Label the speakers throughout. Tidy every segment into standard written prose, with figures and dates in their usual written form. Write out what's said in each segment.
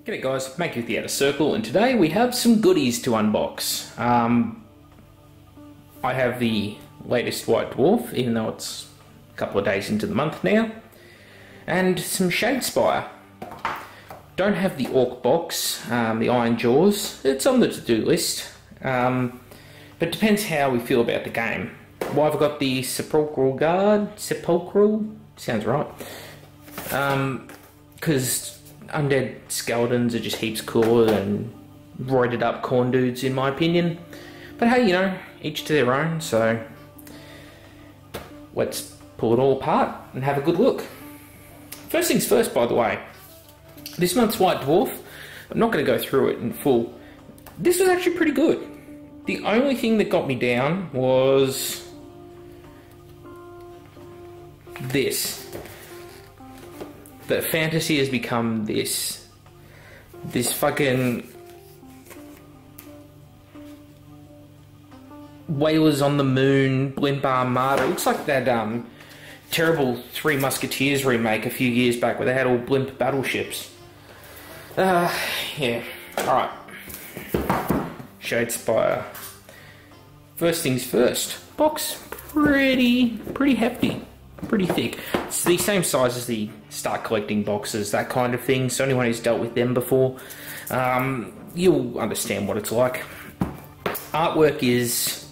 Speaker 1: G'day guys, Make with the Outer Circle, and today we have some goodies to unbox. I have the latest White Dwarf, even though it's a couple of days into the month now, and some Shadespire. Don't have the Orc box, the Iron Jaws. It's on the to-do list, but it depends how we feel about the game. Well, I've got the Sepulchral Guard, sounds right, because undead skeletons are just heaps cooler than roided up corn dudes in my opinion. But hey, you know, each to their own, so let's pull it all apart and have a good look. First things first, by the way, this month's White Dwarf, I'm not going to go through it in full. This was actually pretty good. The only thing that got me down was this. That fantasy has become this fucking Whalers on the Moon, Blimp Armada. It looks like that terrible Three Musketeers remake a few years back where they had all blimp battleships. Yeah, alright. Shadespire. First things first. Box pretty hefty. Pretty thick. It's the same size as the Start Collecting boxes, that kind of thing, so anyone who's dealt with them before, you'll understand what it's like. Artwork is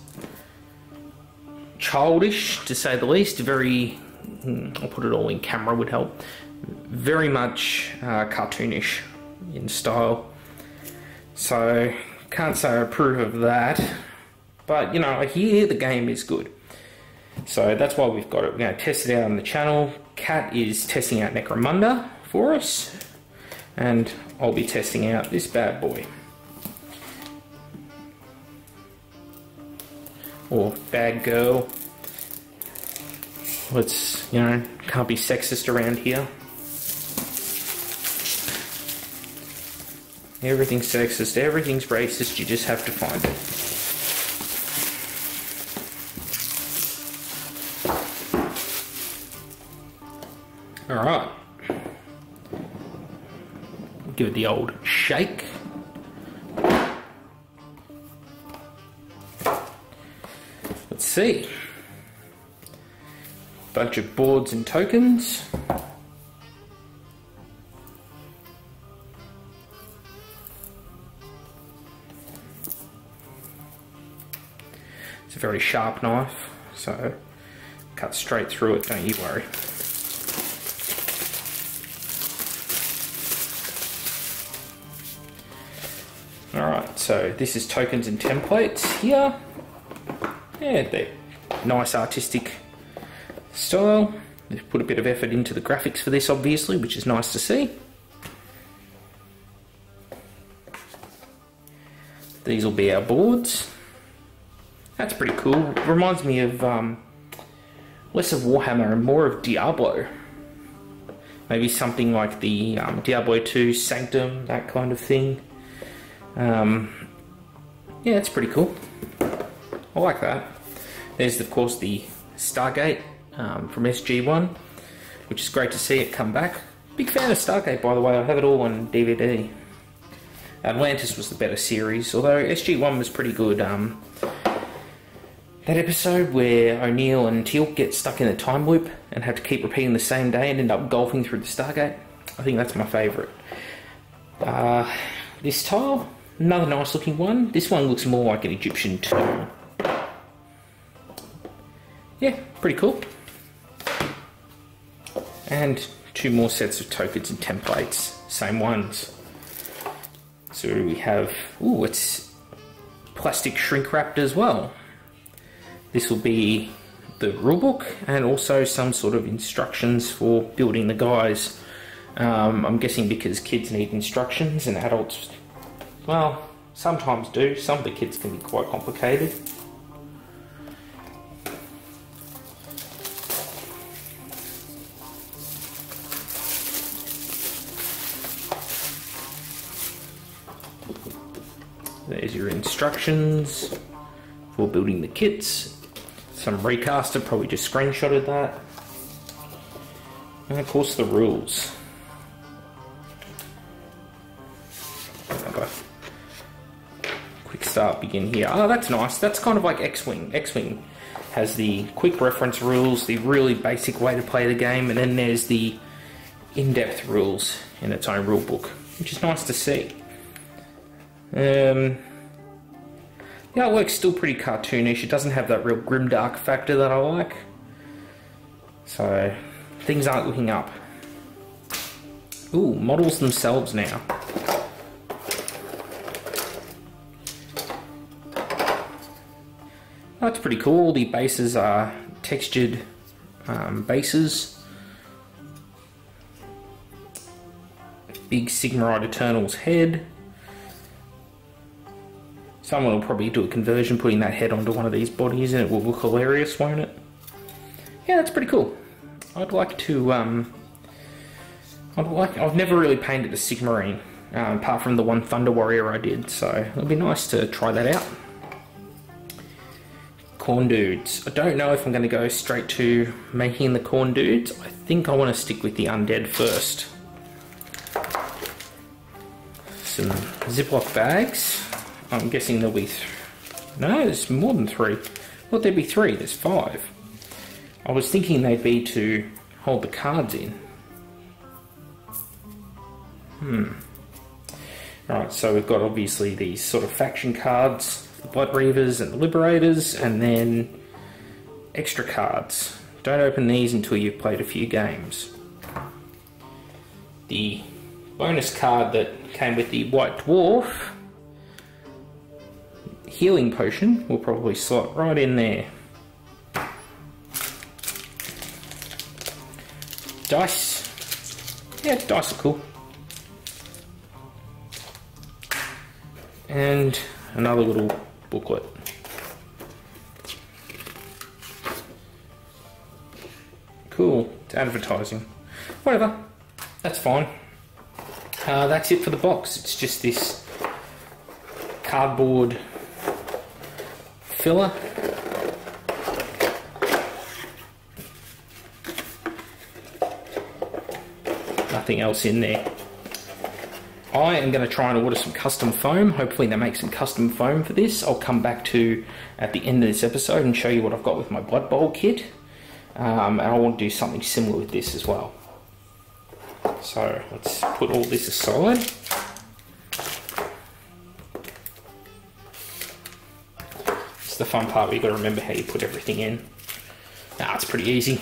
Speaker 1: childish, to say the least. Very, I'll put it all in camera would help, very much cartoonish in style, so can't say I approve of that, but you know, I hear the game is good. So that's why we've got it. We're going to test it out on the channel. Kat is testing out Necromunda for us, and I'll be testing out this bad boy. Or bad girl. Let's, you know, can't be sexist around here. Everything's sexist, everything's racist, you just have to find it. Alright, give it the old shake. Let's see. Bunch of boards and tokens. It's a very sharp knife, so cut straight through it, don't you worry. Alright, so this is tokens and templates here. Yeah, they're nice artistic style. They've put a bit of effort into the graphics for this, obviously, which is nice to see. These will be our boards. That's pretty cool. Reminds me of less of Warhammer and more of Diablo. Maybe something like the Diablo 2 Sanctum, that kind of thing. Yeah, it's pretty cool. I like that. There's of course the Stargate from SG1, which is great to see it come back. Big fan of Stargate, by the way. I have it all on DVD. Atlantis was the better series, although SG1 was pretty good. That episode where O'Neill and Teal'c get stuck in a time loop and have to keep repeating the same day and end up golfing through the Stargate, I think that's my favourite. This tile, another nice looking one. This one looks more like an Egyptian tomb. Yeah, pretty cool. And two more sets of tokens and templates, same ones. So we have, ooh, it's plastic shrink wrapped as well. This will be the rulebook and also some sort of instructions for building the guys. I'm guessing because kids need instructions and adults, well, sometimes do. Some of the kids can be quite complicated. There's your instructions for building the kits. Some recaster probably just screenshotted that. And of course the rules. start, begin here. Oh, that's nice. That's kind of like X-Wing. X-Wing has the quick reference rules, the really basic way to play the game, and then there's the in-depth rules in its own rule book, which is nice to see. The artwork's still pretty cartoonish. It doesn't have that real grimdark factor that I like. So, things aren't looking up. Ooh, models themselves now. That's pretty cool. The bases are textured bases. Big Sigmarite Eternal's head. Someone will probably do a conversion putting that head onto one of these bodies and it will look hilarious, won't it? Yeah, that's pretty cool. I'd like to, I've never really painted a Sigmarine, apart from the one Thunder Warrior I did, so it'll be nice to try that out. Corn Dudes. I don't know if I'm going to go straight to making the Corn Dudes. I think I want to stick with the Undead first. Some Ziploc bags. I'm guessing there'll be... No, there's more than 3. Well, there'd be 3. There's 5. I was thinking they'd be to hold the cards in. Alright, so we've got obviously these sort of faction cards. The Blood Reavers and the Liberators, and then extra cards. Don't open these until you've played a few games. The bonus card that came with the White Dwarf healing potion will probably slot right in there. Dice. Yeah, dice are cool. And another little booklet. Cool, it's advertising. Whatever, that's fine. That's it for the box. It's just this cardboard filler. Nothing else in there. I am going to try and order some custom foam. Hopefully they make some custom foam for this. I'll come back to at the end of this episode and show you what I've got with my Blood Bowl kit. And I want to do something similar with this as well. So let's put all this aside. It's the fun part where you've got to remember how you put everything in. Nah, it's pretty easy.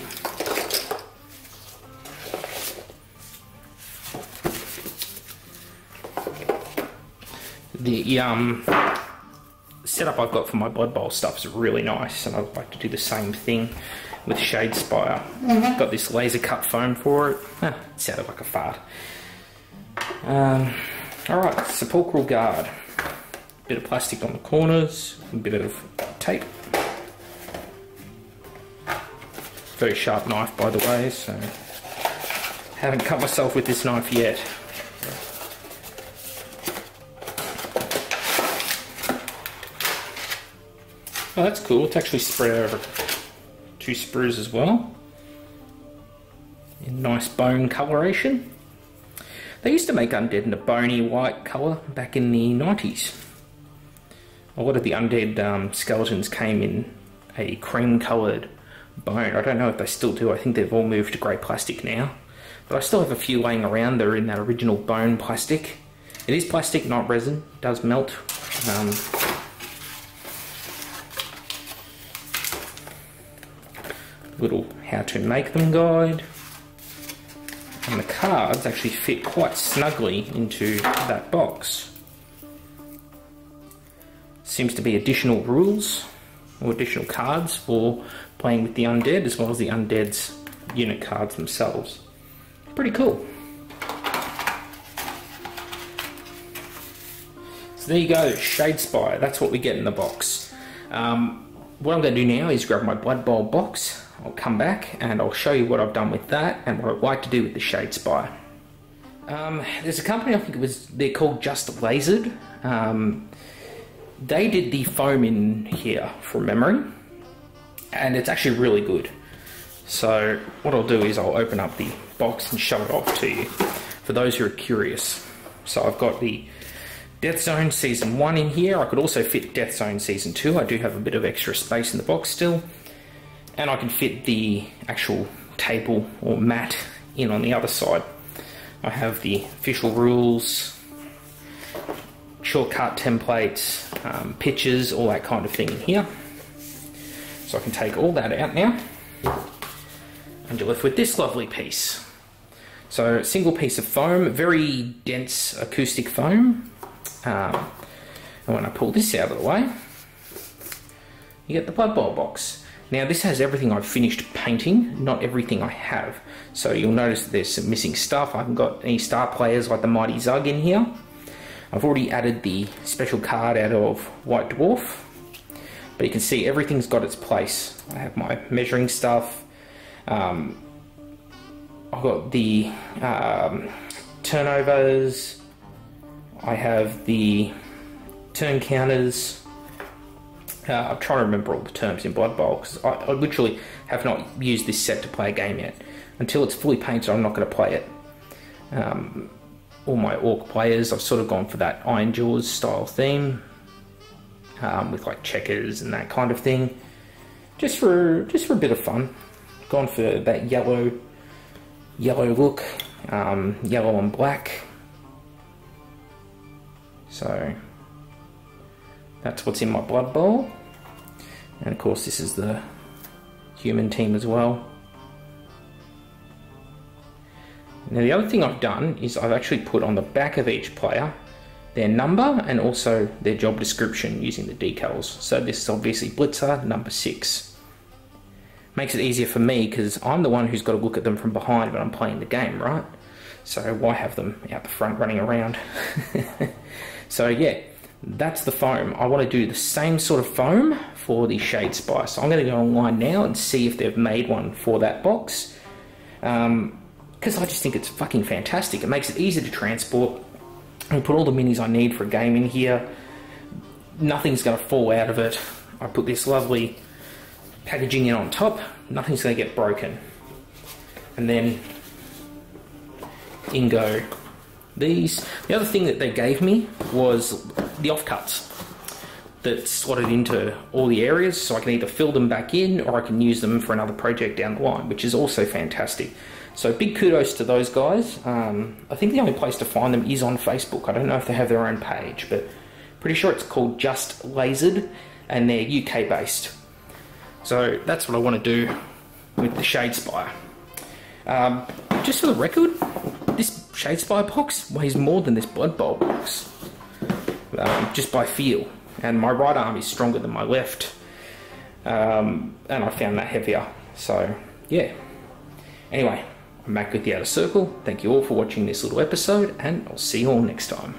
Speaker 1: The setup I've got for my Blood Bowl stuff is really nice, and I'd like to do the same thing with Shadespire. Got this laser cut foam for it. It sounded like a fart. Alright, Sepulchral Guard. Bit of plastic on the corners, a bit of tape. Very sharp knife, by the way, so haven't cut myself with this knife yet. Oh, that's cool. It's actually spread over 2 sprues as well. In nice bone coloration. They used to make undead in a bony white colour back in the 90s. A lot of the undead skeletons came in a cream coloured bone. I don't know if they still do. I think they've all moved to grey plastic now. But I still have a few laying around that are in that original bone plastic. It is plastic, not resin. It does melt. Little how to make them guide, and the cards actually fit quite snugly into that box. Seems to be additional rules or additional cards for playing with the undead, as well as the undead's unit cards themselves. Pretty cool. So there you go, Shadespire. That's what we get in the box. What I'm going to do now is grab my Blood Bowl box. I'll come back and I'll show you what I've done with that and what I'd like to do with the Shadespire. There's a company, I think they're called Just Lasered. They did the foam in here from memory, and it's actually really good. So what I'll do is I'll open up the box and show it off to you for those who are curious. So I've got the Death Zone Season 1 in here. I could also fit Death Zone Season 2. I do have a bit of extra space in the box still. And I can fit the actual table or mat in on the other side. I have the official rules, shortcut templates, pictures, all that kind of thing in here. So I can take all that out now. And you're left with this lovely piece. So, single piece of foam, very dense acoustic foam. And when I pull this out of the way, you get the Blood Bowl box. Now this has everything I've finished painting, not everything I have. So you'll notice that there's some missing stuff. I haven't got any star players like the Mighty Zug in here. I've already added the special card out of White Dwarf. But you can see everything's got its place. I have my measuring stuff. I've got the turnovers. I have the turn counters. I'm trying to remember all the terms in Blood Bowl because I literally have not used this set to play a game yet. Until it's fully painted, I'm not going to play it. All my Orc players, I've sort of gone for that Iron Jaws style theme with like checkers and that kind of thing, just for a bit of fun. Gone for that yellow look, yellow and black. So that's what's in my Blood Bowl. And of course this is the human team as well. Now the other thing I've done is I've actually put on the back of each player their number and also their job description using the decals. So this is obviously Blitzer number 6. Makes it easier for me because I'm the one who's got to look at them from behind when I'm playing the game, right? So why have them out the front running around? So yeah, that's the foam. I want to do the same sort of foam for the Shadespire. So I'm going to go online now and see if they've made one for that box. Because I just think it's fucking fantastic. It makes it easy to transport. I put all the minis I need for a game in here. Nothing's going to fall out of it. I put this lovely packaging in on top. Nothing's going to get broken. And then in go these. The other thing that they gave me was the offcuts that slotted into all the areas, so I can either fill them back in or I can use them for another project down the line, which is also fantastic. So big kudos to those guys. I think the only place to find them is on Facebook. I don't know if they have their own page, but pretty sure it's called Just Lasered, and they're UK based. So that's what I want to do with the Shadespire. Just for the record, this Shadespire box weighs more than this Blood Bowl box, just by feel. And my right arm is stronger than my left, and I found that heavier. So yeah. Anyway, I'm back with the Outer Circle. Thank you all for watching this little episode, and I'll see you all next time.